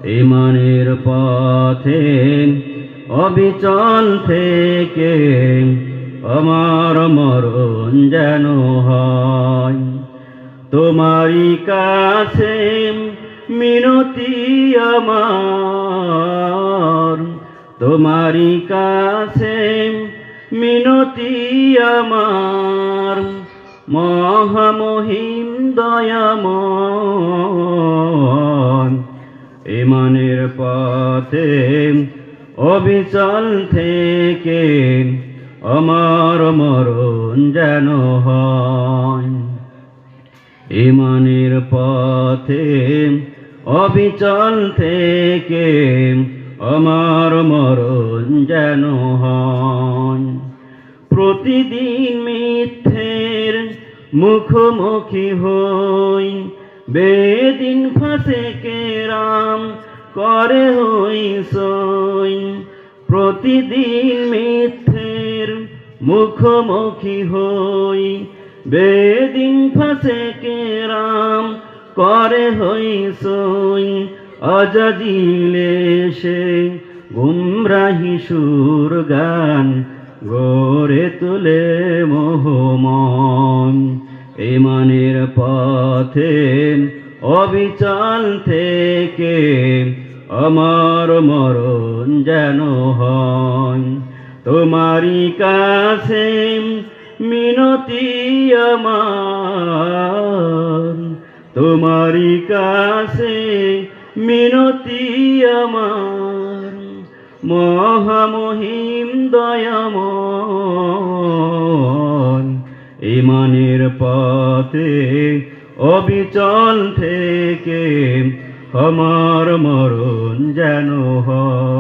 ঈমানের পথে অবিচল থেকে আমার মরণ যেন হয়। তোমারই কাছে মিনতি আমার, তোমারই কাছে মিনতি আমার, মহামহিম দয়াময়। ঈমানের পথে অবিচল থেকে আমার মরণ যেন হয়। ঈমানের পথে অবিচল থেকে আমার মরণ যেন হয়। প্রতিদিন মিথ্যের মুখোমুখি হই, বেদিন ফাসেকেরাম করে হই সই। প্রতিদিন মিথ্যের মুখোমুখি হই, বেদিন ফাসেকেরাম করে হই সই। আজাজিলে সে গুমরাহি সুর গান গড়ে তুলে মোহময়। ঈমানের পথে অবিচল থেকে আমার মরণ যেন হয়। তোমারই কাছে মিনতি আমার, তোমারই কাছে মিনতি আমার, মহামহিম দয়াময়। ঈমানের পথে অবিচল থেকে আমার মরণ যেন হয়।